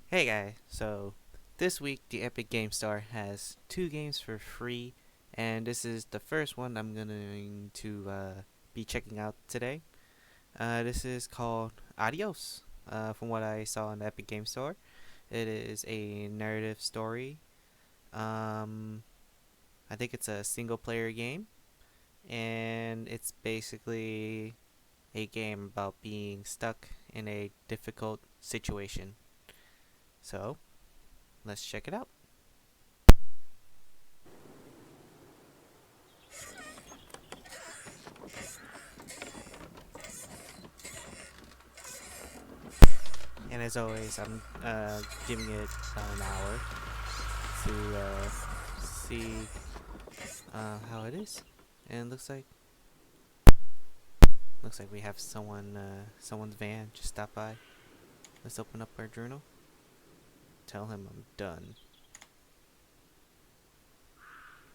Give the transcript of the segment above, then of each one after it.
Hey guys, so this week the Epic Game Store has two games for free, and this is the first one I'm going to be checking out today. This is called Adios. From what I saw in the Epic Game Store, it is a narrative story. Um, I think it's a single player game, and it's basically a game about being stuck in a difficult situation. So let's check it out. And as always, I'm giving it about an hour to see how it is. And looks like we have someone's van just stop by. Let's open up our journal. Tell him I'm done.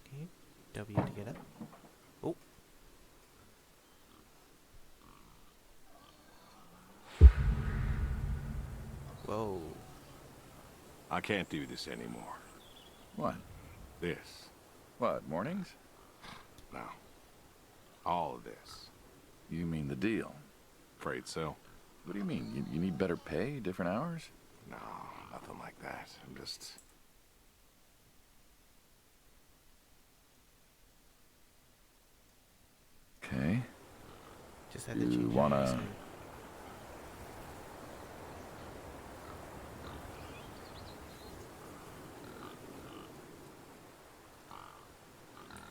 Okay, W to get up. Oh, whoa. I can't do this anymore. What? This. What, mornings? No. All of this. You mean the deal? Afraid so? What do you mean? You need better pay, different hours? No, nothing like that. I'm just... Okay. Just had to You change your wanna... accent.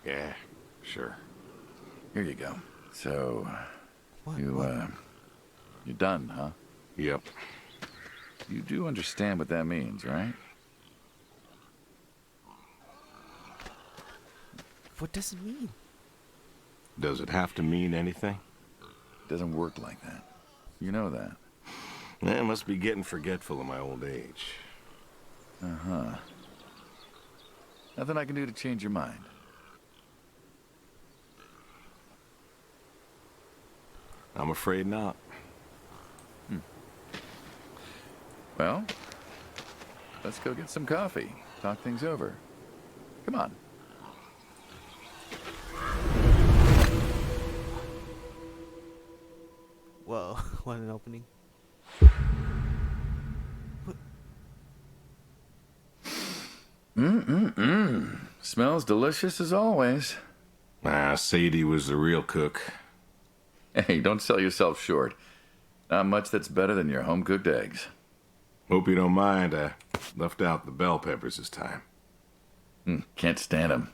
Yeah, sure. Here you go. So, What? you, What? you're done, huh? Yep. You do understand what that means, right? What does it mean? Does it have to mean anything? It doesn't work like that. You know that. I must be getting forgetful in my old age. Uh-huh. Nothing I can do to change your mind. I'm afraid not. Well, let's go get some coffee. Talk things over. Come on. Whoa, what an opening. What? Smells delicious as always. Sadie was the real cook. Hey, don't sell yourself short. Not much that's better than your home-cooked eggs. Hope you don't mind, I left out the bell peppers this time. Can't stand them.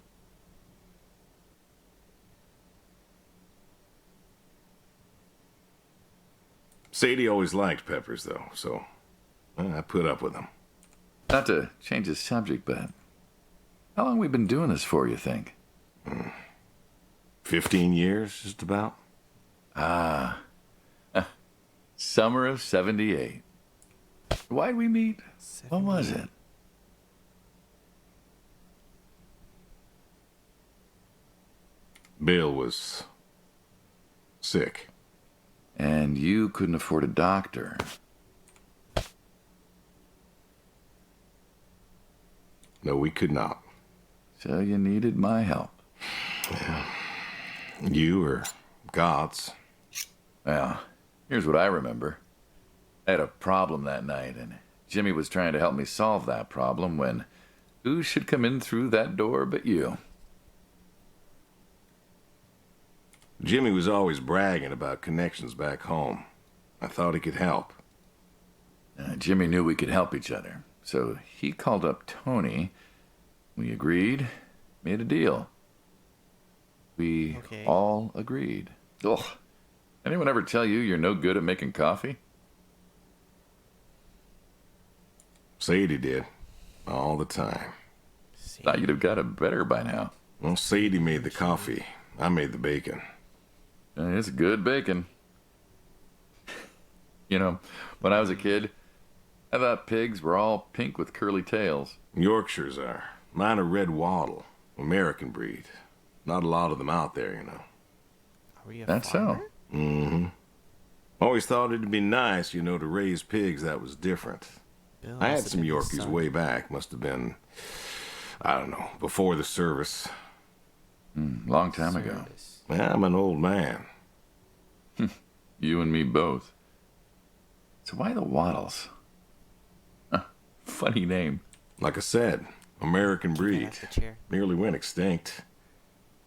Sadie always liked peppers, though, so I put up with them. Not to change the subject, but how long we been doing this for, you think? 15 years, just about. Ah, summer of '78. Why'd we meet? What was it? Bill was sick. And you couldn't afford a doctor. No, we could not. So you needed my help. You or God's. Well, here's what I remember. I had a problem that night, and Jimmy was trying to help me solve that problem when who should come in through that door but you? Jimmy was always bragging about connections back home. I thought he could help. Jimmy knew we could help each other, so he called up Tony. We agreed, made a deal. We Okay. all agreed. Ugh. Anyone ever tell you you're no good at making coffee? Sadie did. All the time. Thought you'd have got it better by now. Well, Sadie made the coffee. I made the bacon. It's good bacon. You know, when I was a kid, I thought pigs were all pink with curly tails. Yorkshires are. Mine are red wattle. American breed. Not a lot of them out there, you know. Are we a That's farmer? so. Mm-hmm. Always thought it'd be nice, you know, to raise pigs that was different. Bill I must had have some been his Yorkies son. way back. Must have been, I don't know, before the service. Long time ago. Service. Yeah, I'm an old man. You and me both. So why the Waddles? Huh, funny name. Like I said, American Get breed. off the chair. Nearly went extinct.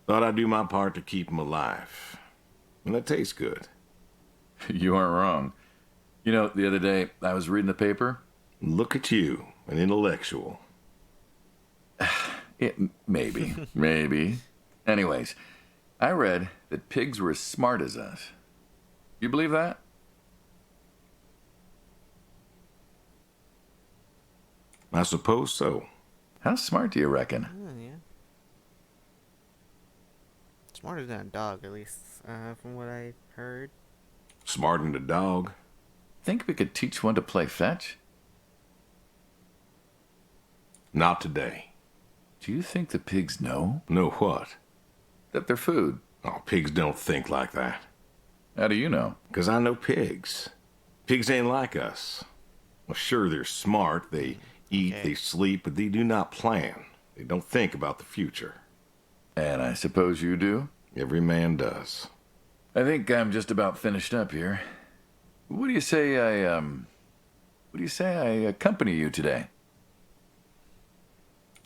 Thought I'd do my part to keep 'em alive. And that tastes good. You aren't wrong. You know, the other day I was reading the paper. Look at you, an intellectual. Maybe, maybe. Anyways, I read that pigs were as smart as us. You believe that? I suppose so. How smart do you reckon? Oh, yeah. Smarter than a dog, at least, from what I heard. Smartened a dog. Think we could teach one to play fetch? Not today. Do you think the pigs know Know what? that they're food? Oh, pigs don't think like that. How do you know? 'Cause I know pigs. Pigs ain't like us. Well, sure, they're smart. They eat, Okay. they sleep, but they do not plan. They don't think about the future. And I suppose you do? Every man does. I think I'm just about finished up here. What do you say I accompany you today?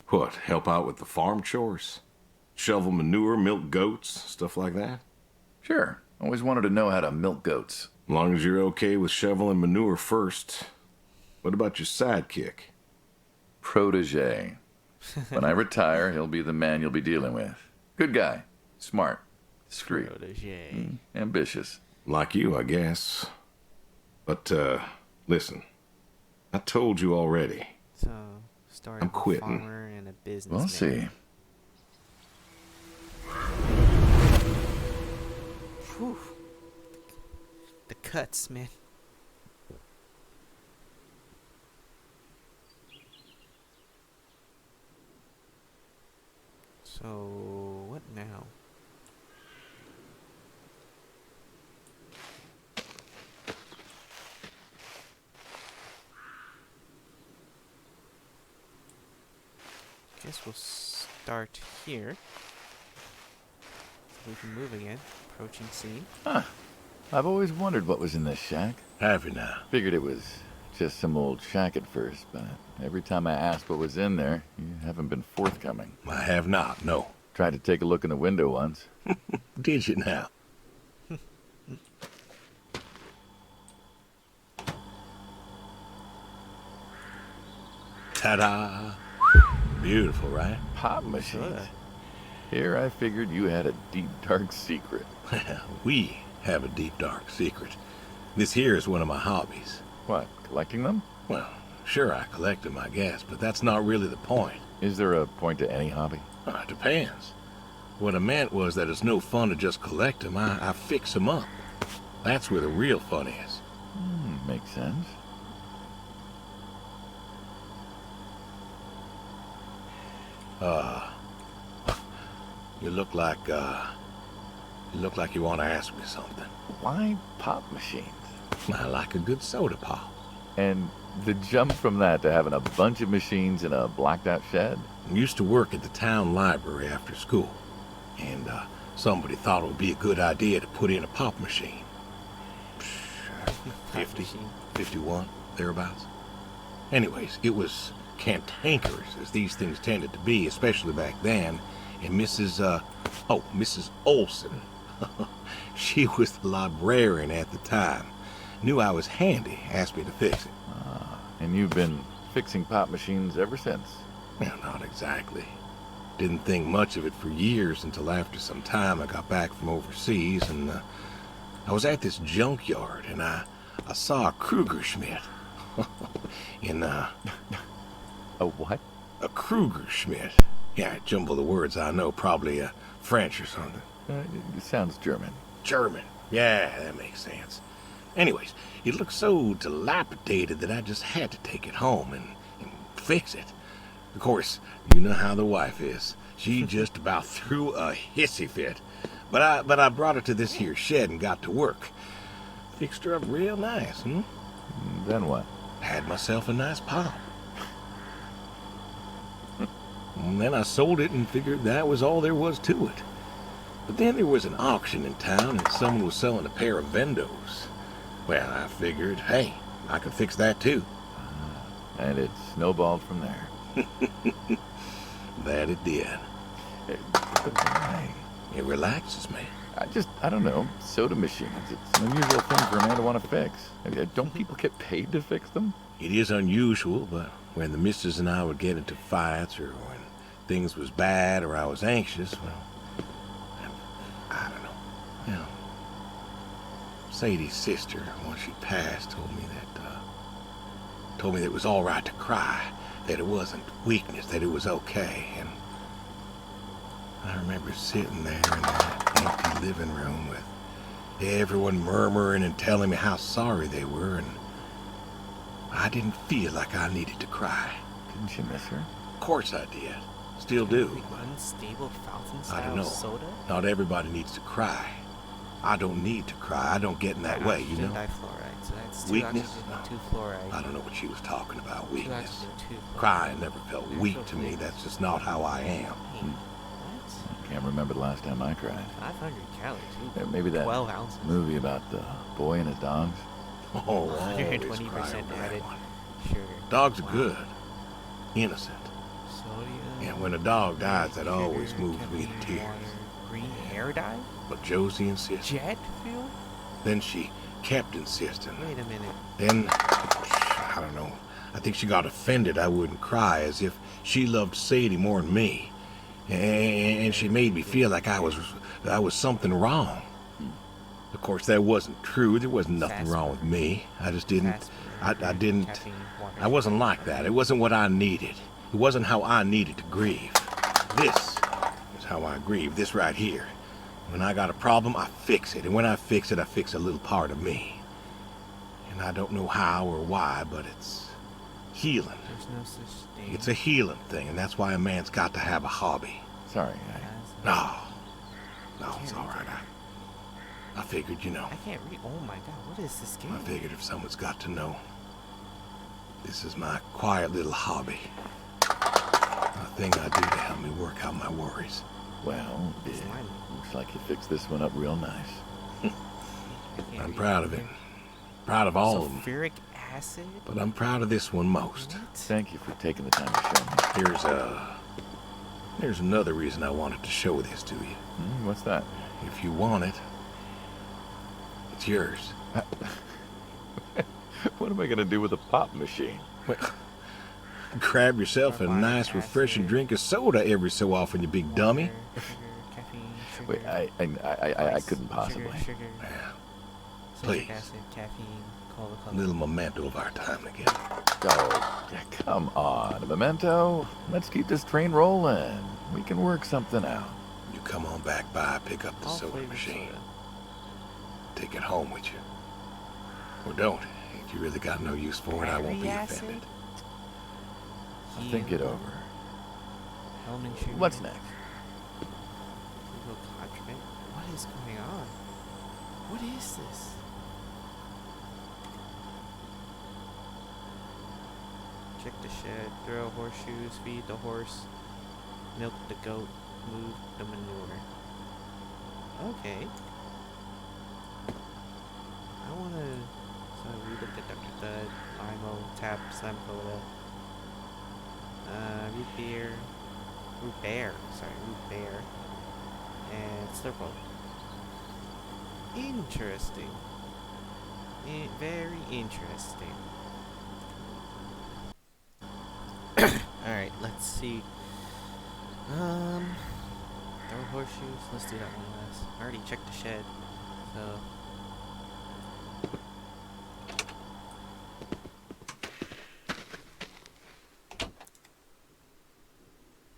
What, help out with the farm chores? Shovel manure, milk goats, stuff like that? Sure. Always wanted to know how to milk goats. As long as you're okay with shoveling manure first. What about your sidekick? Protege. When I retire, he'll be the man you'll be dealing with. Good guy. Smart. Discreet. Protege. Ambitious. Like you, I guess. But, listen. I told you already. So, story I'm of a quitting. farmer and a businessman. We'll see. Whew. The cuts, man. So, what now? Guess we'll start here. We can move again. Approaching scene. Huh. I've always wondered what was in this shack. Have you now? Figured it was just some old shack at first, but every time I asked what was in there, you haven't been forthcoming. I have not, no. Tried to take a look in the window once. Did you now? Ta-da! Beautiful, right? Pop machines. Sorta. Here I figured you had a deep, dark secret. We have a deep, dark secret. This here is one of my hobbies. What, collecting them? Well, sure, I collect them, I guess, but that's not really the point. Is there a point to any hobby? It depends. What I meant was that it's no fun to just collect them. I fix them up. That's where the real fun is. Makes sense. You look like you want to ask me something. Why pop machines? I like a good soda pop. And the jump from that to having a bunch of machines in a blacked out shed? I used to work at the town library after school, and somebody thought it would be a good idea to put in a pop machine. 50, machine. 51, thereabouts. Anyways, it was cantankerous, as these things tended to be, especially back then, and Mrs. Olson, she was the librarian at the time, knew I was handy, asked me to fix it. And you've been fixing pop machines ever since? Well, not exactly. Didn't think much of it for years until after some time I got back from overseas, and I was at this junkyard, and I saw a Kruger Schmidt. A what? A Kruger Schmidt. Yeah, I jumble the words, I know, probably French or something. It sounds German. German. Yeah, that makes sense. Anyways, it looked so dilapidated that I just had to take it home and fix it. Of course, you know how the wife is. She just about threw a hissy fit. But I brought her to this here shed and got to work. Fixed her up real nice, Then what? Had myself a nice pop. And then I sold it and figured that was all there was to it. But then there was an auction in town and someone was selling a pair of Vendos. Well, I figured, hey, I could fix that too. And it snowballed from there. That it did. But why? It relaxes me. I don't know. Soda machines. It's an unusual thing for a man to want to fix. Don't people get paid to fix them? It is unusual, but when the missus and I would get into fights or when things was bad or I was anxious, well, I don't know. You know, Sadie's sister, when she passed, told me that it was all right to cry, that it wasn't weakness, that it was okay. And I remember sitting there in that empty living room with everyone murmuring and telling me how sorry they were, and I didn't feel like I needed to cry. Didn't you miss her? Of course I did. Still do. Unstable fountain I don't style know. soda? Not everybody needs to cry. I don't need to cry. I don't get in that way, you know? Difluoride, so that's 2 Weakness? oxygen, 2 fluoride. I don't know what she was talking about, 2 weakness. oxygen, 2 fluoride. Crying never felt weak to me. That's just not how I am. Hey, what? Can't remember the last time I cried. 500 calories. Ooh, Maybe that 12 ounces. movie about the boy and his dogs. Oh, I always 120% cry over that added one. sugar. Dogs are Wow. good. Innocent. Sodium. And when a dog dies, that sugar, always moves me to caffeine, tears. water, green hair dye? But Josie insisted. Jet fuel? Then she kept insisting. Wait a minute. Then, I don't know, I think she got offended I wouldn't cry, as if she loved Sadie more than me. And she made me feel like I was something wrong. Of course, that wasn't true. There wasn't nothing wrong with me. I just didn't, I didn't, Caffeine, water. I wasn't like that. It wasn't what I needed. It wasn't how I needed to grieve. This is how I grieve, this right here. When I got a problem, I fix it. And when I fix it, I fix a little part of me. And I don't know how or why, but it's healing. There's no such thing. It's a healing thing, and that's why a man's got to have a hobby. Sorry, No, it's all right. I figured, you know, I can't read. Oh my god, what is this game? I figured if someone's got to know, this is my quiet little hobby. A thing I do to help me work out my worries. Well, It's yeah, mine. looks like you fixed this one up real nice. I can't I'm read. proud of it. Proud of all of them. Sulfuric acid? But I'm proud of this one most. What? Thank you for taking the time to show me. There's another reason I wanted to show this to you. What's that? If you want it, it's yours. What am I gonna do with a pop machine? Well, grab yourself a Carbonic nice, refreshing acid. drink of soda every so often, you big dummy. Water, sugar, caffeine, sugar, Wait, I ice, couldn't possibly. Sugar, Yeah, citric please. acid, caffeine, cola, A little memento of our time together. Oh, yeah, come on, a memento. Let's keep this train rolling. We can work something out. You come on back by, pick up the All soda flavored machine. soda. Take it home with you. Or don't. If you really got no use for it, I won't be Battery acid? offended. I'll think it over. Hellman sugar. What's next? Legal contraband? What is going on? What is this? Check the shed, throw horseshoes, feed the horse, milk the goat, move the manure. Okay. I wanna. So we looked at Dr. Dud, Limo, Tap, Slam Cola, root beer, and Slurple. Interesting. Very interesting. Alright, let's see. Throw horseshoes. Let's do that one last. I already checked the shed, so.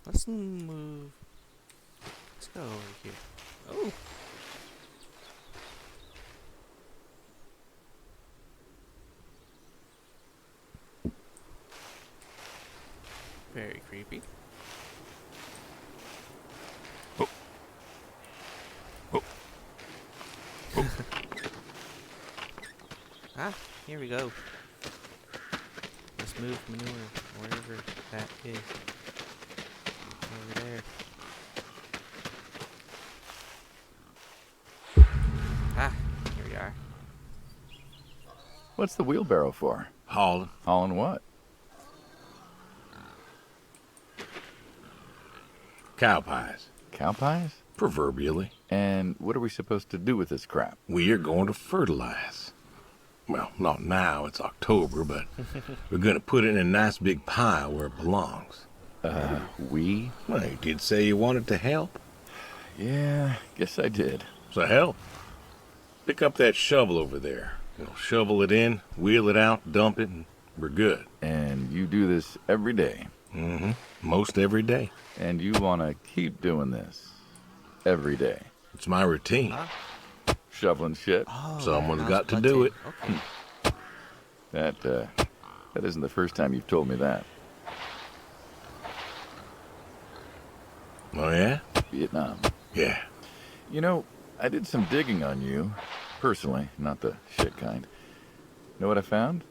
Let's move. Let's go over here. Oh. Very creepy. Oh. Oh. Ah, here we go. smooth manure, wherever that is. Over there. Ah, here we are. What's the wheelbarrow for? Hauling. Hauling what? Cow pies. Cow pies? Proverbially. And what are we supposed to do with this crap? We are going to fertilize. Well, not now, it's October, but we're going to put it in a nice big pile where it belongs. We? Well, you did say you wanted to help. Yeah, guess I did. So help. Pick up that shovel over there. Shovel it in, wheel it out, dump it, and we're good. And you do this every day. Mm-hmm. Most every day. And you want to keep doing this every day. It's my routine. Huh? Shoveling shit. Oh, Someone's that got to mouse do button. it. Okay. That isn't the first time you've told me that. Oh, yeah? Vietnam. Yeah. You know, I did some digging on you. Personally, not the shit kind. Know what I found?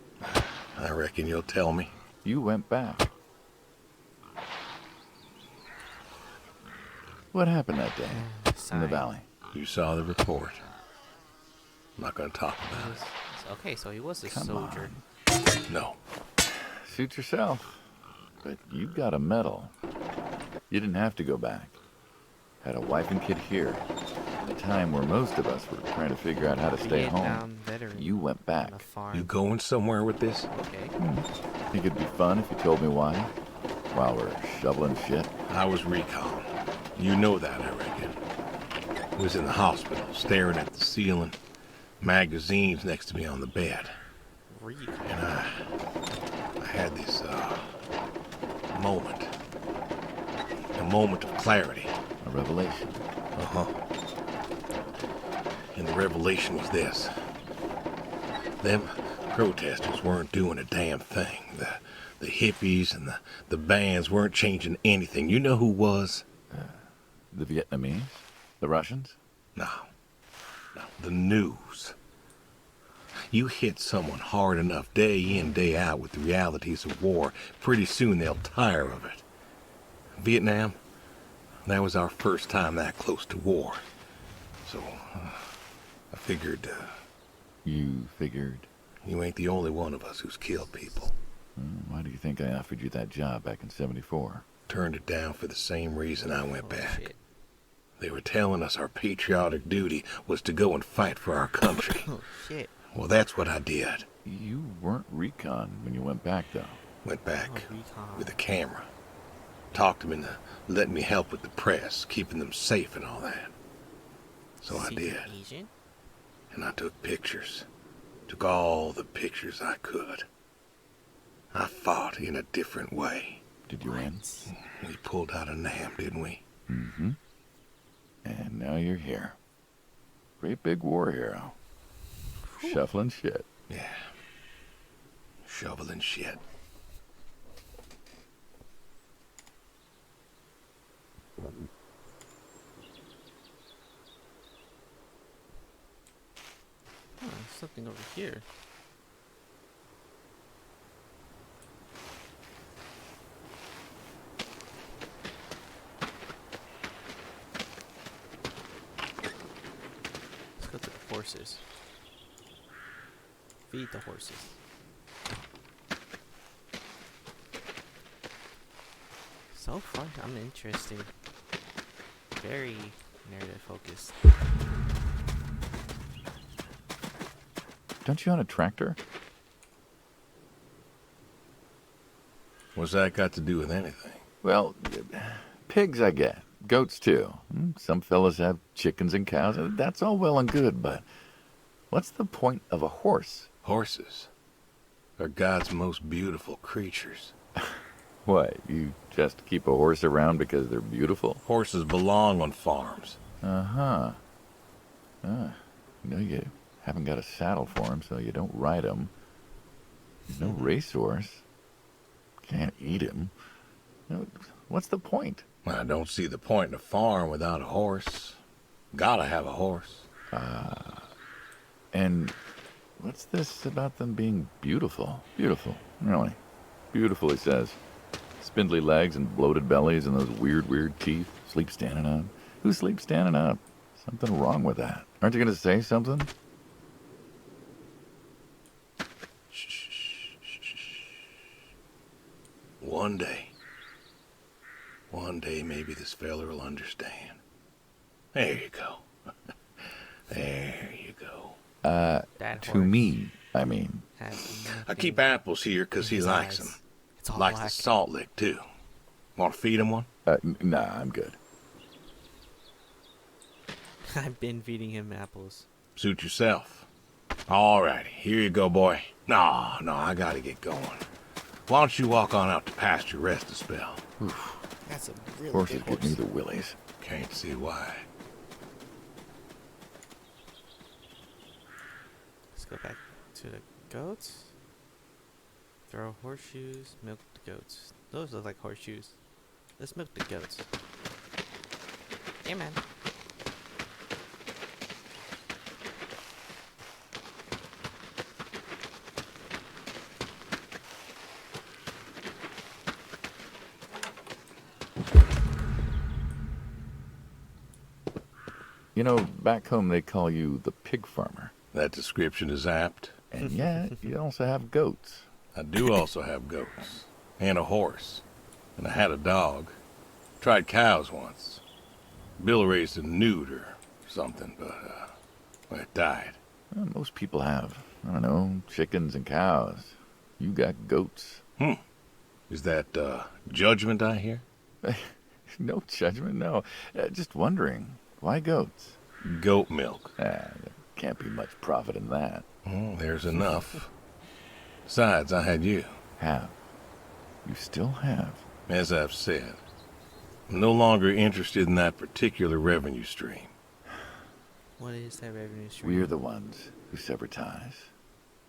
I reckon you'll tell me. You went back. What happened that day in the Sign. valley? You saw the report. I'm not going to talk about it. Okay, so he was a Come soldier. No. Suit yourself. But you got a medal. You didn't have to go back. Had a wife and kid here. At a time where most of us were trying to figure out how to stay home. Vietnam veteran You went back. on a farm. You going somewhere with this? Okay. Think it'd be fun if you told me why? While we're shoveling shit? I was recon. You know that, I reckon. I was in the hospital, staring at the ceiling, magazines next to me on the bed. Recon. And I had this, moment. A moment of clarity. A revelation. Uh-huh. And the revelation was this. Them protesters weren't doing a damn thing. The hippies and the bands weren't changing anything. You know who was? The Vietnamese? The Russians? No. The news. You hit someone hard enough day in, day out with the realities of war, pretty soon they'll tire of it. Vietnam, that was our first time that close to war. So, I figured, You figured? you ain't the only one of us who's killed people. Why do you think I offered you that job back in '74? Turned it down for the same reason I went Oh, back. shit. They were telling us our patriotic duty was to go and fight for our country. Oh, shit. Well, that's what I did. You weren't recon when you went back, though. Went back Oh, recon. with a camera. Talked them into letting me help with the press, keeping them safe and all that. So I Secret did. agent? And I took pictures. Took all the pictures I could. I fought in a different way. Did you win? We pulled out a Nam, didn't we? Mm-hmm. And now you're here. Great big war hero. Shuffling shit. Yeah. Shoveling shit. Oh, there's something over here. Let's go to the horses. Feed the horses. So far, I'm interested. Very narrative focused. Don't you own a tractor? What's that got to do with anything? Well, pigs I get. Goats too. Some fellas have chickens and cows. That's all well and good, but what's the point of a horse? Horses are God's most beautiful creatures. What, you just keep a horse around because they're beautiful? Horses belong on farms. Uh-huh. You haven't got a saddle for him, so you don't ride him. No racehorse. Can't eat him. What's the point? I don't see the point in a farm without a horse. Gotta have a horse. And what's this about them being beautiful? Beautiful, really. Beautiful, he says. Spindly legs and bloated bellies and those weird teeth. Sleep standing up. Who sleeps standing up? Something wrong with that. Aren't you going to say something? One day. One day maybe this feller will understand. There you go. There you go. That To horse me, I mean. has I keep nothing apples here 'cause in he his likes eyes. them. It's all Likes black. the salt lick, too. Want to feed him one? Nah, I'm good. I've been feeding him apples. Suit yourself. All righty, here you go, boy. No, I gotta get going. Why don't you walk on out to pasture, rest a spell? That's a really Horses big horse. give me the willies. Can't see why. Let's go back to the goats. Throw horseshoes, milk the goats. Those look like horseshoes. Let's milk the goats. Yeah, man. You know, back home they call you the pig farmer. That description is apt. And yet, you also have goats. I do also have goats. And a horse. And I had a dog. Tried cows once. Bill raised a newt or something, but, well, it died. Well, most people have, I don't know, chickens and cows. You got goats. Is that, judgment I hear? No judgment, no. Just wondering, why goats? Goat milk. There can't be much profit in that. Well, there's enough. Besides, I had you. Have. You still have. As I've said, I'm no longer interested in that particular revenue stream. What is that revenue stream? We're the ones who sever ties.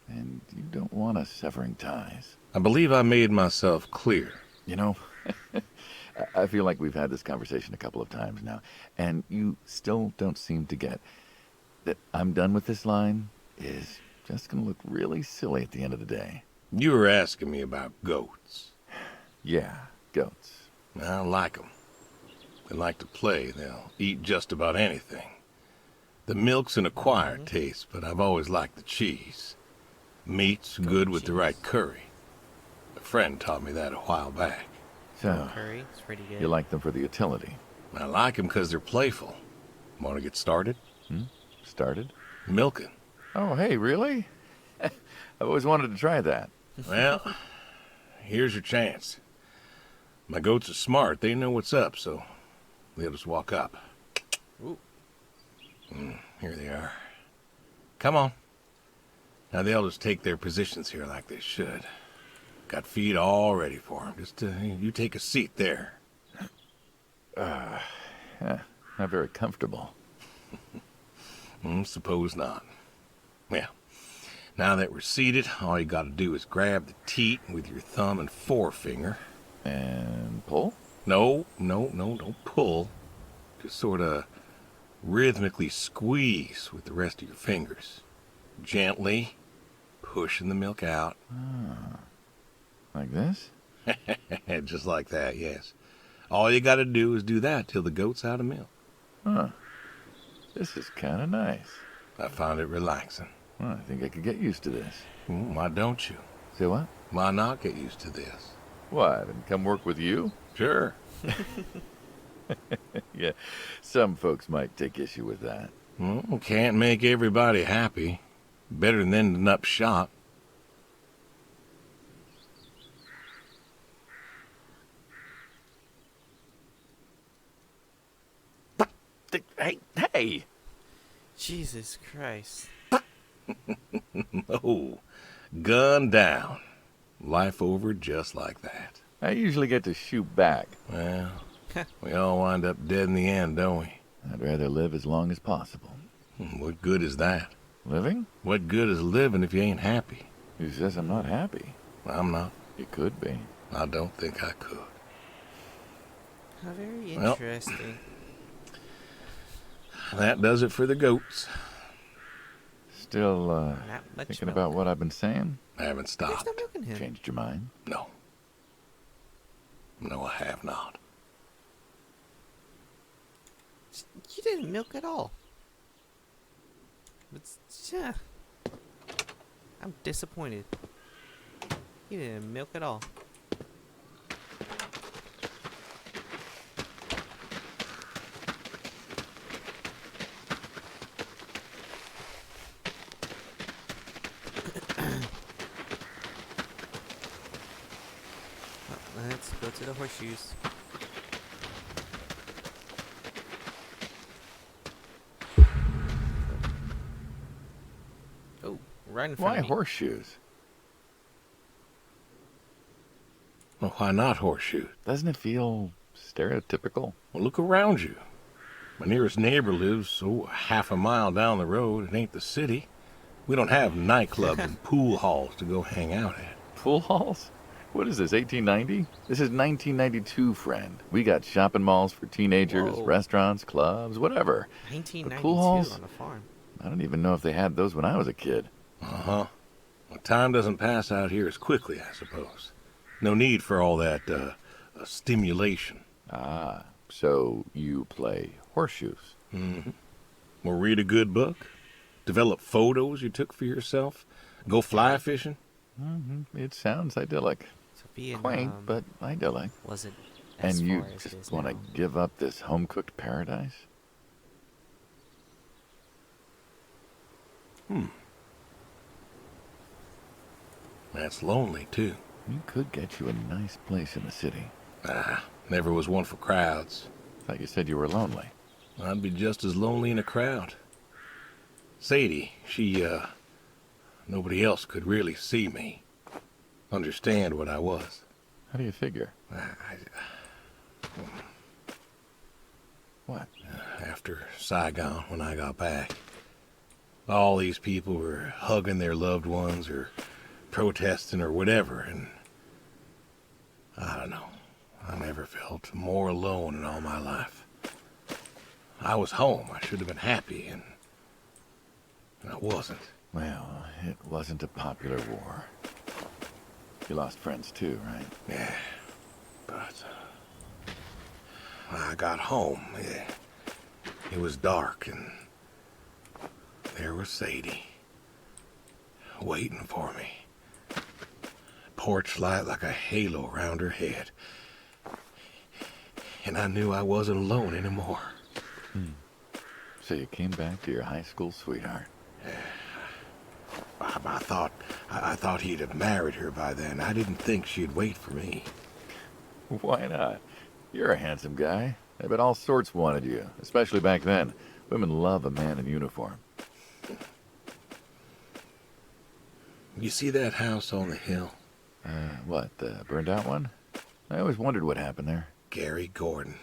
And you don't want us severing ties. I believe I made myself clear. You know, I feel like we've had this conversation a couple of times now, and you still don't seem to get that I'm done with this line is just going to look really silly at the end of the day. You were asking me about goats. Yeah, goats. I like 'em. They like to play. They'll eat just about anything. The milk's an acquired taste, but I've always liked the cheese. Meat's good with the right curry. A friend taught me that a while back. So, Curry. It's pretty good. you like them for the utility. I like 'em 'cause they're playful. Want to get started? Started? Milking. Oh, hey, really? I've always wanted to try that. Well, here's your chance. My goats are smart. They know what's up, so they'll just walk up. Ooh. Here they are. Come on. Now they'll just take their positions here like they should. Got feed all ready for them. Just you take a seat there. Not very comfortable. Suppose not. Well, now that we're seated, all you gotta do is grab the teat with your thumb and forefinger. And pull? No, don't pull. Just sort of rhythmically squeeze with the rest of your fingers. Gently pushing the milk out. Like this? Just like that, yes. All you gotta do is do that till the goat's out of milk. Huh. This is kind of nice. I found it relaxing. Well, I think I could get used to this. Why don't you? Say what? Why not get used to this? What, and come work with you? Sure. Yeah, some folks might take issue with that. Well, can't make everybody happy. Better than ending up shot. Hey! Jesus Christ. Oh, gun down. Life over just like that. I usually get to shoot back. Well, we all wind up dead in the end, don't we? I'd rather live as long as possible. What good is that? Living? What good is living if you ain't happy? Who says I'm not happy? I'm not. You could be. I don't think I could. How very Well. interesting. That does it for the goats. Still, Not much thinking milk. about what I've been saying? I haven't There's stopped. no milk in him. Changed your mind? No. have not. You didn't milk at all. It's, yeah, I'm disappointed. You didn't milk at all. Well, let's go to the horseshoes. Oh, right in front Why of me. horseshoes? Well, why not horseshoes? Doesn't it feel stereotypical? Well, look around you. My nearest neighbor lives, half a mile down the road. It ain't the city. We don't have nightclubs and pool halls to go hang out at. Pool halls? What is this, 1890? This is 1992, friend. We got shopping malls for teenagers, Whoa. restaurants, clubs, whatever. But 1992 pool halls? on a farm. I don't even know if they had those when I was a kid. Uh-huh. Well, time doesn't pass out here as quickly, I suppose. No need for all that, stimulation. Ah, so you play horseshoes. Mm-hmm. Or read a good book. Develop photos you took for yourself. Go fly fishing. Mm-hmm. It sounds idyllic. So being Quaint, but idyllic. wasn't And as you far as it is just want to now. give up this home-cooked paradise? That's lonely, too. We could get you a nice place in the city. Never was one for crowds. Thought you said you were lonely. I'd be just as lonely in a crowd. Sadie, nobody else could really see me. Understand what I was. How do you figure? What? After Saigon, when I got back, all these people were hugging their loved ones or protesting or whatever, and I don't know. I never felt more alone in all my life. I was home. I should have been happy, and I wasn't. Well, it wasn't a popular war. You lost friends too, right? Yeah, but when I got home, it was dark, and there was Sadie waiting for me. Porch light like a halo around her head. And I knew I wasn't alone anymore. So you came back to your high school sweetheart. I thought he'd have married her by then. I didn't think she'd wait for me. Why not? You're a handsome guy. I bet all sorts wanted you, especially back then. Women love a man in uniform. You see that house on the hill? What, the burned out one? I always wondered what happened there. Gary Gordon,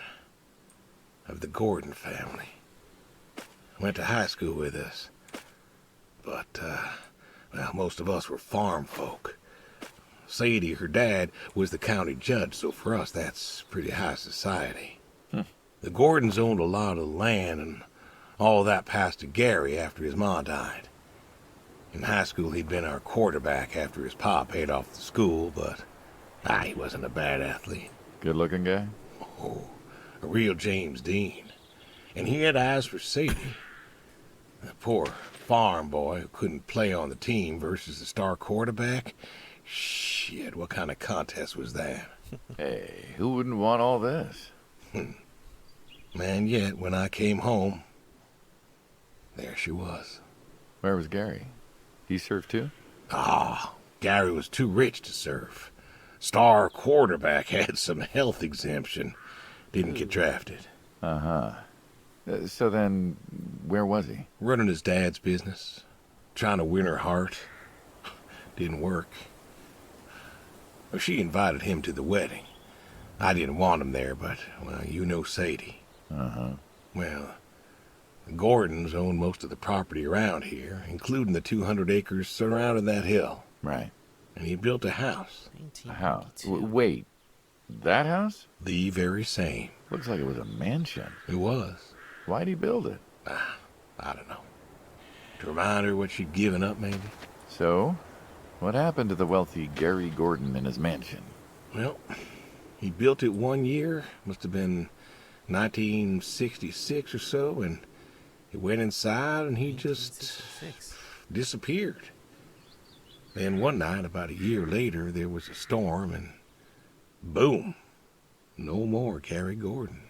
of the Gordon family. Went to high school with us. But, well, most of us were farm folk. Sadie, her dad, was the county judge, so for us that's pretty high society. The Gordons owned a lot of land, and all that passed to Gary after his ma died. In high school, he'd been our quarterback after his pa paid off the school, but he wasn't a bad athlete. Good-looking guy? Oh, a real James Dean. And he had eyes for Sadie. The poor farm boy who couldn't play on the team versus the star quarterback. Shit, what kind of contest was that? Hey, who wouldn't want all this? And yet, when I came home, there she was. Where was Gary? He served too? Gary was too rich to serve. Star quarterback had some health exemption. Didn't get drafted. Uh-huh. So then, where was he? Running his dad's business. Trying to win her heart. Didn't work. Well, she invited him to the wedding. I didn't want him there, but, well, you know Sadie. Uh-huh. Well, the Gordons own most of the property around here, including the 200 acres surrounding that hill. Right. And he built a house. A house? 1992. Wait, that house? The very same. Looks like it was a mansion. It was. Why'd he build it? I don't know. To remind her what she'd given up, maybe? So, what happened to the wealthy Gary Gordon in his mansion? Well, He built it one year, must have been 1966 or so, and he went inside and he just 1966. disappeared. Then one night, about a year later, there was a storm and boom, no more Gary Gordon.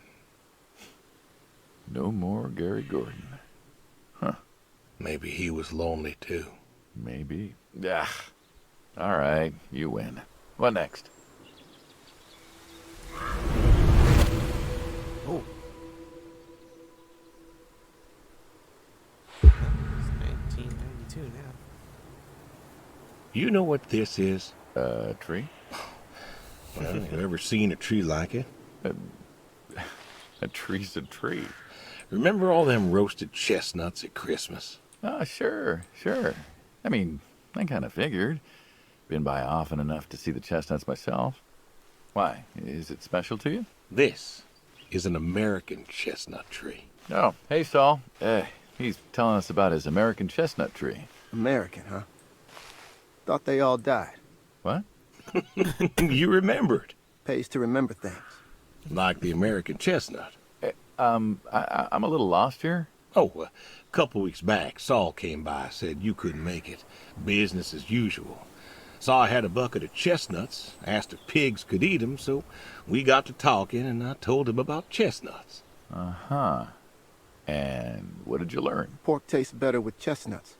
No more Gary Gordon. Huh. Maybe he was lonely too. Maybe. Ah. All right, you win. What next? Oh. It's 1992 now. You know what this is? Tree? Well, you ever seen a tree like it? A tree's a tree. Remember all them roasted chestnuts at Christmas? Oh, sure. I mean, I kind of figured. Been by often enough to see the chestnuts myself. Why? Is it special to you? This is an American chestnut tree. Oh, hey, Saul. He's telling us about his American chestnut tree. American, huh? Thought they all died. What? You remembered. Pays to remember things. Like the American chestnut. I'm a little lost here. Oh, a couple weeks back, Saul came by, said you couldn't make it. Business as usual. Saw I had a bucket of chestnuts, asked if pigs could eat 'em, so we got to talking, and I told him about chestnuts. Uh-huh. And what did you learn? Pork tastes better with chestnuts.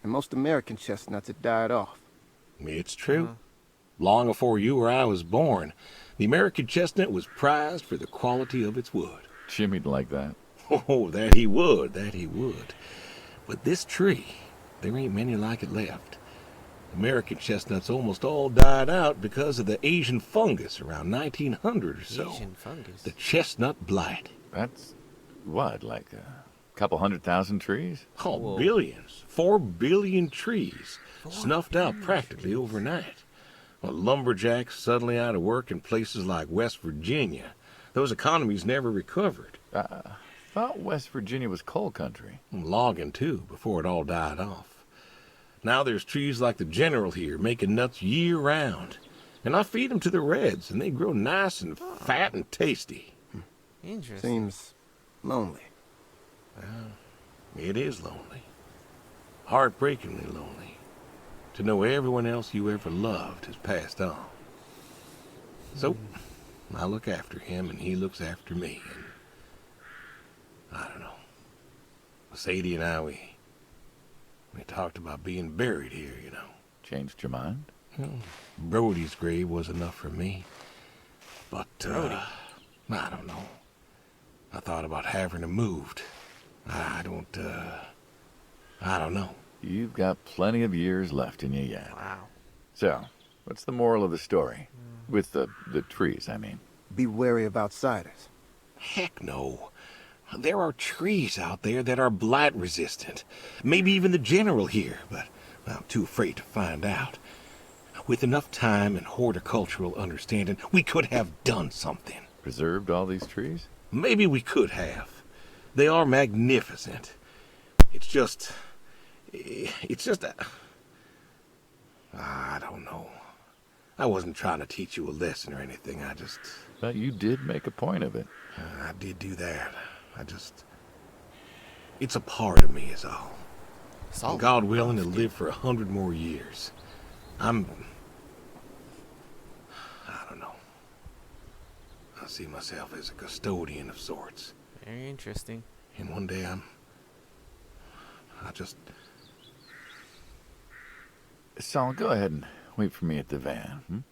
And most American chestnuts had died off. It's true. Long before you or I was born, the American chestnut was prized for the quality of its wood. Jimmy'd like that. Oh, that he would. But this tree, there ain't many like it left. American chestnuts almost all died out because of the Asian fungus around 1900 or so. Asian fungus. The chestnut blight. That's, what, like a couple 100,000 trees? Oh, Whoa. billions. 4 billion trees. Snuffed out practically trees. overnight. Well, lumberjacks suddenly out of work in places like West Virginia. Those economies never recovered. Thought West Virginia was coal country. Logging, too, before it all died off. Now there's trees like the General here making nuts year-round. And I feed them to the reds, and they grow nice and fat and tasty. Interesting. Seems lonely. It is lonely. Heartbreakingly lonely. To know everyone else you ever loved has passed on. So, I look after him, and he looks after me, and I don't know. Sadie and I, we talked about being buried here, you know. Changed your mind? Brody's grave was enough for me. But, Brody. I don't know. I thought about having him moved. I don't know. You've got plenty of years left in you yet. Wow. So, what's the moral of the story? With the trees, I mean. Be wary of outsiders. Heck no. There are trees out there that are blight resistant. Maybe even the General here, but I'm too afraid to find out. With enough time and horticultural understanding, we could have done something. Preserved all these trees? Maybe we could have. They are magnificent. It's just I don't know. I wasn't trying to teach you a lesson or anything. But you did make a point of it. I did do that. It's a part of me is all. Salt. God willing to live for 100 more years. I don't know. I see myself as a custodian of sorts. Very interesting. And one day Saul, go ahead and wait for me at the van.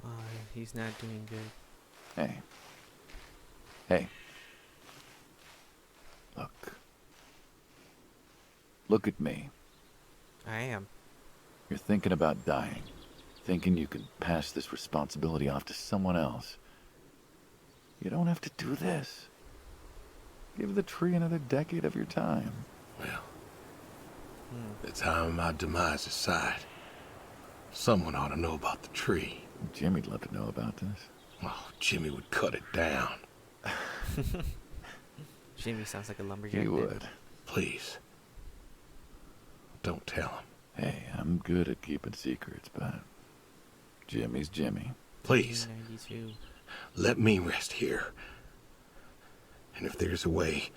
Oh, he's not doing good. Hey. Look at me. I am. You're thinking about dying. Thinking you could pass this responsibility off to someone else. You don't have to do this. Give the tree another decade of your time. Well, the time of my demise aside, someone ought to know about the tree. Jimmy'd love to know about this. Oh, Jimmy would cut it down. Jimmy sounds like a lumberjack. He dude. would. Please. Don't tell him. Hey, I'm good at keeping secrets, but Jimmy's Jimmy. Please, 1992. let me rest here. And if there's a way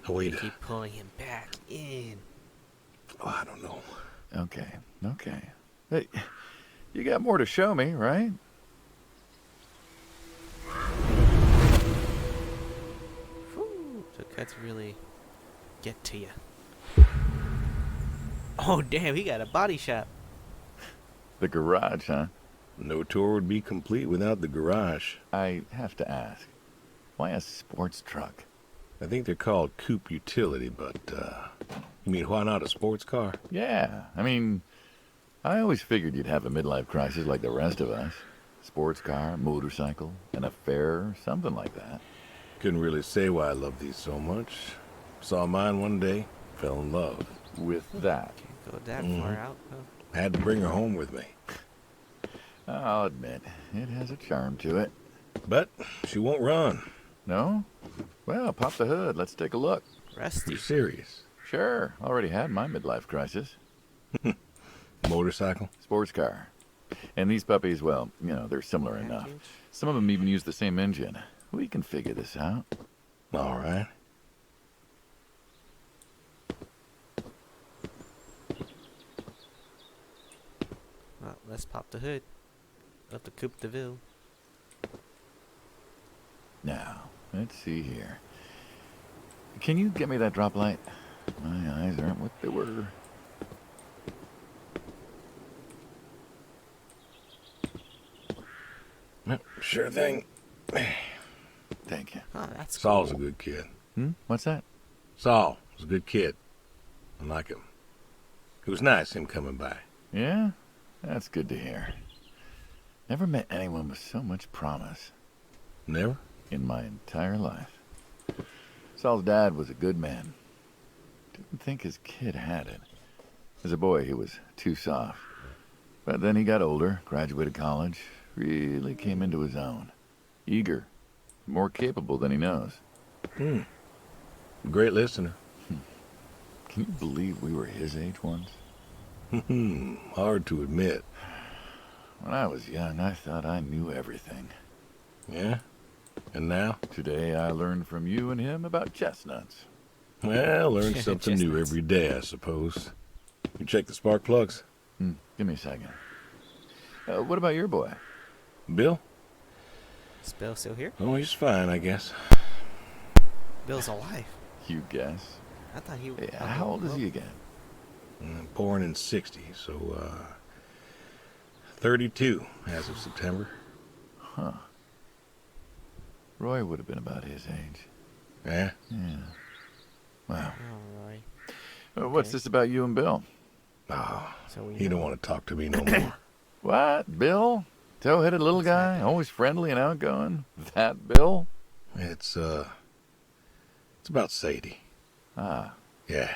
They to... keep pulling him back in. Oh, I don't know. Okay. Hey, you got more to show me, right? So cuts really get to you. Oh damn, he got a body shop. The garage, huh? No tour would be complete without the garage. I have to ask, why a sports truck? I think they're called coupe utility, but, you mean why not a sports car? Yeah, I mean, I always figured you'd have a midlife crisis like the rest of us. Sports car, motorcycle, an affair, something like that. Couldn't really say why I love these so much. Saw mine one day, fell in love. With that, Can't go that far out. Oh. Had to bring her home with me. I'll admit, it has a charm to it. But she won't run. No? Well, pop the hood. Let's take a look. Rusty. You're serious. Sure, already had my midlife crisis. Motorcycle? Sports car. And these puppies, well, you know, they're similar enough. Package. Some of them even use the same engine. We can figure this out. All right. Well, let's pop the hood of the Coupe de Ville. Now, let's see here. Can you get me that drop light? My eyes aren't what they were. Sure thing. Thank you. Oh, that's Saul's cool. a good kid. What's that? Saul was a good kid. I like him. It was nice him coming by. Yeah? That's good to hear. Never met anyone with so much promise Never? in my entire life. Saul's dad was a good man. Didn't think his kid had it. As a boy, he was too soft. But then he got older, graduated college, really came into his own. Eager, more capable than he knows. Great listener. Can you believe we were his age once? Hard to admit. When I was young, I thought I knew everything. Yeah? And now? Today, I learned from you and him about chestnuts. Well, learn something new Chestnuts. every day, I suppose. You check the spark plugs? Give me a second. What about your boy? Bill? Is Bill still here? Oh, he's fine, I guess. Bill's alive. You guess. I thought he. Yeah, how old is he again? Born in 60, so, 32 as of September. Huh. Roy would have been about his age. Yeah? Yeah. Wow. Oh, Roy. What's Okay. this about you and Bill? Oh, So we he don't want to talk to me no more. What? Bill? Tow-headed little guy? Always friendly and outgoing? That Bill? It's about Sadie. Ah. Yeah.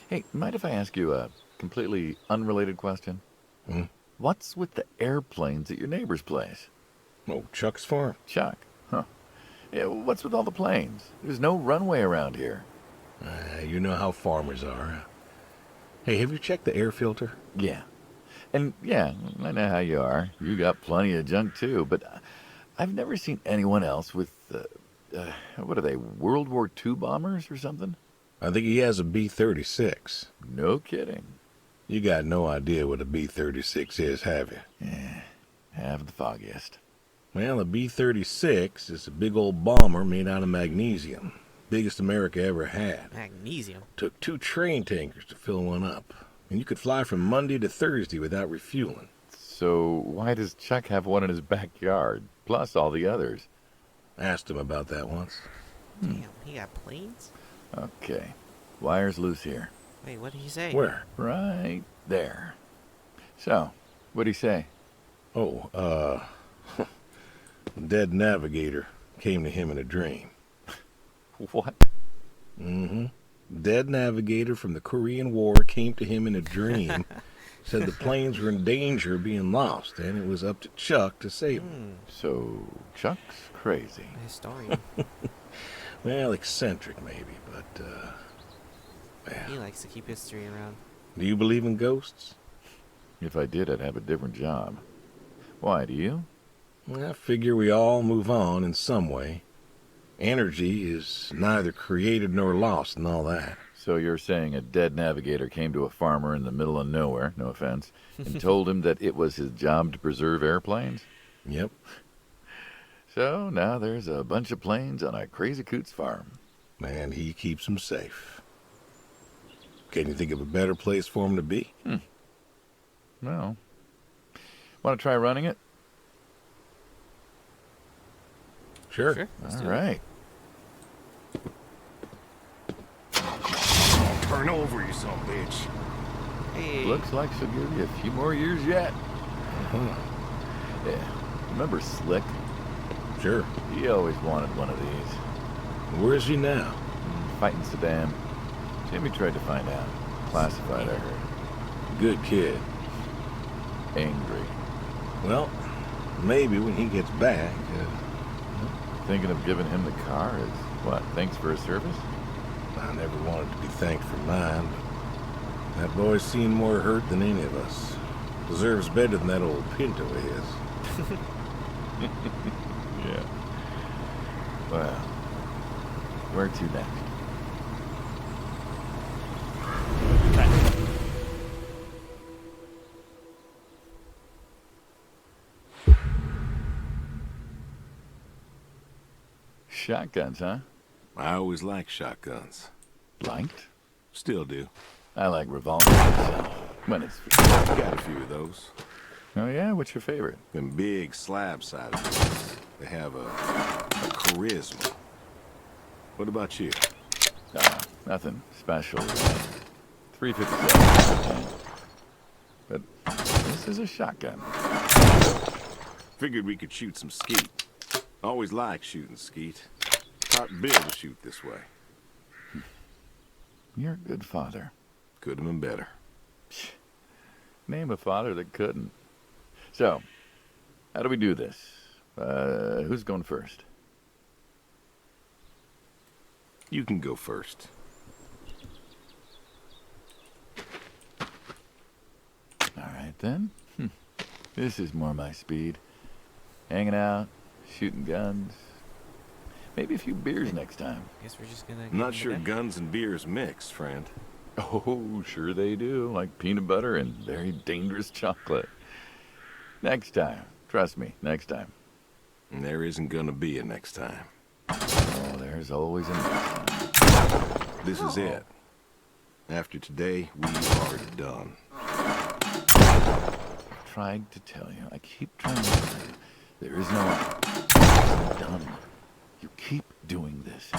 Hey, mind if I ask you a completely unrelated question? Hmm? What's with the airplanes at your neighbor's place? Oh, Chuck's farm. Chuck? Huh. Yeah, what's with all the planes? There's no runway around here. You know how farmers are. Hey, have you checked the air filter? Yeah. And yeah, I know how you are. You got plenty of junk too, but I've never seen anyone else with, what are they, World War II bombers or something? I think he has a B-36. No kidding. You got no idea what a B-36 is, have you? Yeah, have the foggiest. Well, a B-36 is a big old bomber made out of magnesium. Biggest America ever had. Magnesium. Took 2 train tankers to fill one up. And you could fly from Monday to Thursday without refueling. So why does Chuck have one in his backyard, plus all the others? Asked him about that once. Damn, he got planes? Okay, wire's loose here. Wait, what did he say? Where? Right there. So, what'd he say? Oh, dead navigator came to him in a dream. What? Mm-hmm. Dead navigator from the Korean War came to him in a dream. Said the planes were in danger of being lost, and it was up to Chuck to save them. So, Chuck's crazy. Historian. Well, eccentric maybe, but, He well. likes to keep history around. Do you believe in ghosts? If I did, I'd have a different job. Why, do you? I figure we all move on in some way. Energy is neither created nor lost and all that. So you're saying a dead navigator came to a farmer in the middle of nowhere, no offense, and told him that it was his job to preserve airplanes? Yep. So now there's a bunch of planes on a crazy coot's farm. And he keeps them safe. Can you think of a better place for him to be? Well, want to try running it? Sure. Sure. Let's All do it. right. Turn over, you son of a bitch. Hey. Looks like she'll give you a few more years yet. Yeah. Remember Slick? Sure. He always wanted one of these. Where is he now? Fighting Saddam. Jimmy tried to find out. Classified, I heard. Good kid. Angry. Well, maybe when he gets back. Thinking of giving him the car is, what, thanks for his service? I never wanted to be thanked for mine, but that boy's seen more hurt than any of us. Deserves better than that old Pinto of his. Yeah. Well, where to next? Shotguns, huh? I always liked shotguns. Liked? Still do. I like revolvers myself. When it's for sure. Got a few of those. Oh yeah? What's your favorite? Them big slab-sided ones. They have a charisma. What about you? Nothing special. 357. But this is a shotgun. Figured we could shoot some skeet. Always liked shooting skeet. Taught Bill to shoot this way. You're a good father. Could have been better. Name a father that couldn't. So, how do we do this? Who's going first? You can go first. All right, then. This is more my speed. Hanging out, shooting guns. Maybe a few beers next time. Guess we're just gonna. I'm not get sure into that. guns and beers mix, friend. Oh, sure they do. Like peanut butter and very dangerous chocolate. Next time. Trust me, next time. And there isn't gonna be a next time. Oh, there's always a next time. This is it. After today, we are done. I've tried to tell you. I keep trying to tell you. There is no done. You keep doing this.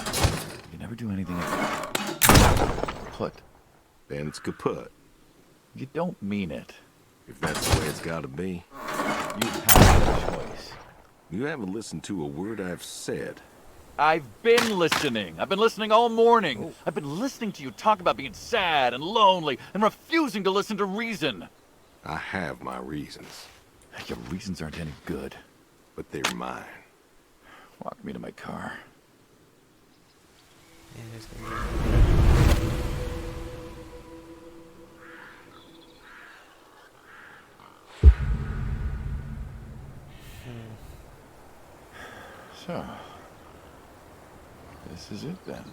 You never do anything again. Put. Then it's kaput. You don't mean it. If that's the way it's gotta be. You have a choice. You haven't listened to a word I've said. I've been listening. I've been listening all morning. I've been listening to you talk about being sad and lonely and refusing to listen to reason. I have my reasons, Your reasons aren't any good. but they're mine. Walk me to my car. Yeah, there's gonna be. So, this is it then.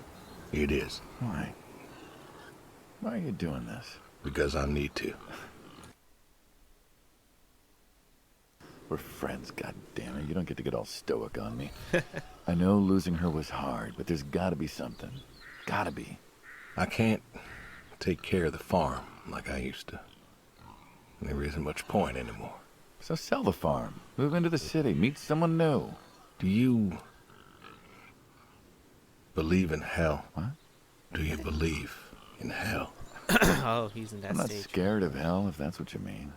It is. Why? Why are you doing this? Because I need to. We're friends, goddammit. You don't get to get all stoic on me. I know losing her was hard, but there's gotta be something. Gotta be. I can't take care of the farm like I used to. And there isn't much point anymore. So sell the farm. Move into the city. Meet someone new. Do you believe in hell? What? Do you believe in hell? Oh, he's in that I'm not stage. scared of hell, if that's what you mean.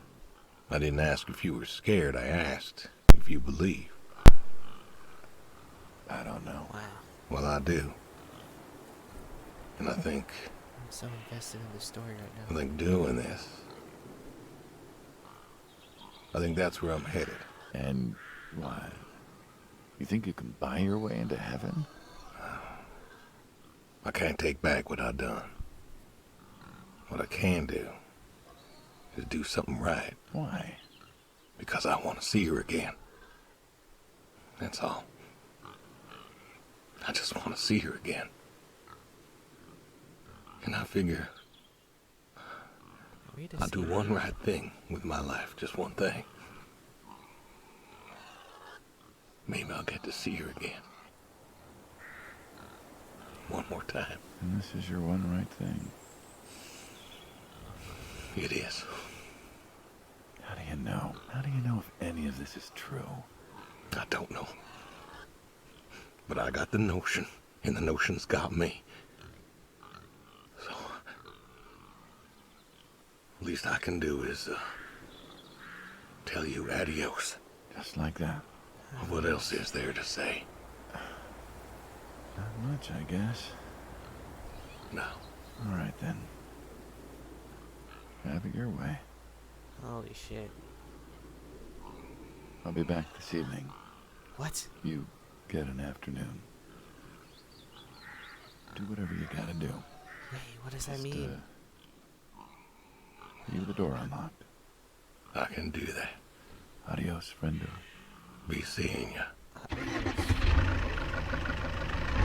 I didn't ask if you were scared. I asked if you believe. I don't know. Wow, Well, I do. And I think I'm so invested in the story right I now. think doing this, I think that's where I'm headed. And why? You think you can buy your way into heaven? I can't take back what I done. What I can do is do something right. Why? because I want to see her again. That's all. I just want to see her again. And I figure I'll do one right thing with my life, just one thing. Maybe I'll get to see her again. One more time. And this is your one right thing. It is. How do you know? How do you know if any of this is true? I don't know. But I got the notion, and the notion's got me. So, least I can do is tell you adios. Just like that. What else is there to say? Not much, I guess. No. All right, then. Have it your way. Holy shit. I'll be back this evening. What? You get an afternoon. Do whatever you gotta do. Wait, what does that Just, mean? leave the door unlocked. I can do that. Adios, friendo. Be seeing ya.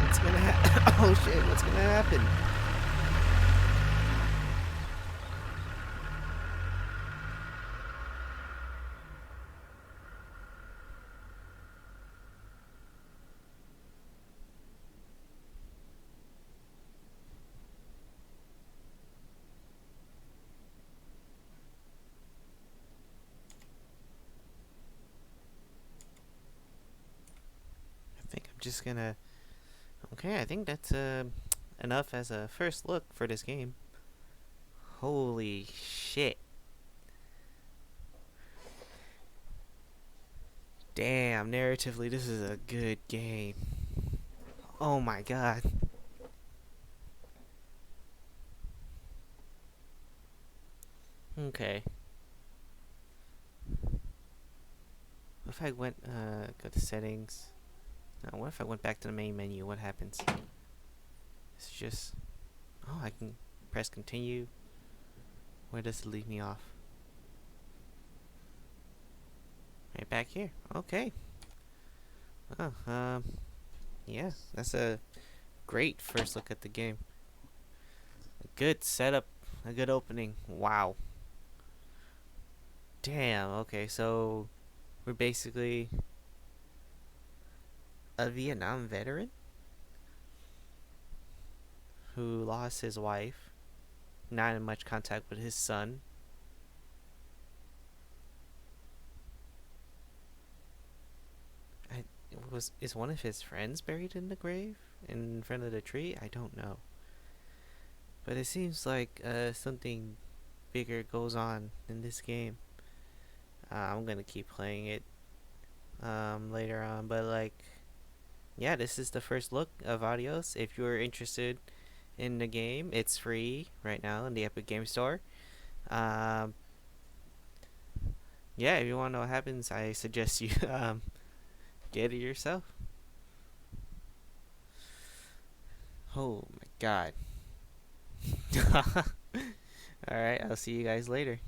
What's gonna happen? Oh shit, what's gonna happen? I think I'm just gonna. Okay, I think that's enough as a first look for this game. Holy shit. Damn, narratively, this is a good game. Oh my god. Okay. What if I went, go to settings? Now, what if I went back to the main menu? What happens? It's just... Oh, I can press continue. Where does it leave me off? Right back here. Okay. Oh, yeah, that's a great first look at the game. A good setup, a good opening. Wow. Damn, okay, so we're basically a Vietnam veteran who lost his wife, not in much contact with his son. Is one of his friends buried in the grave in front of the tree? I don't know. But it seems like something bigger goes on in this game. I'm gonna keep playing it later on, but like, yeah, this is the first look of Adios. If you're interested in the game, it's free right now in the Epic Game Store. Um, yeah, if you want to know what happens, I suggest you get it yourself. Oh my god. Alright, I'll see you guys later.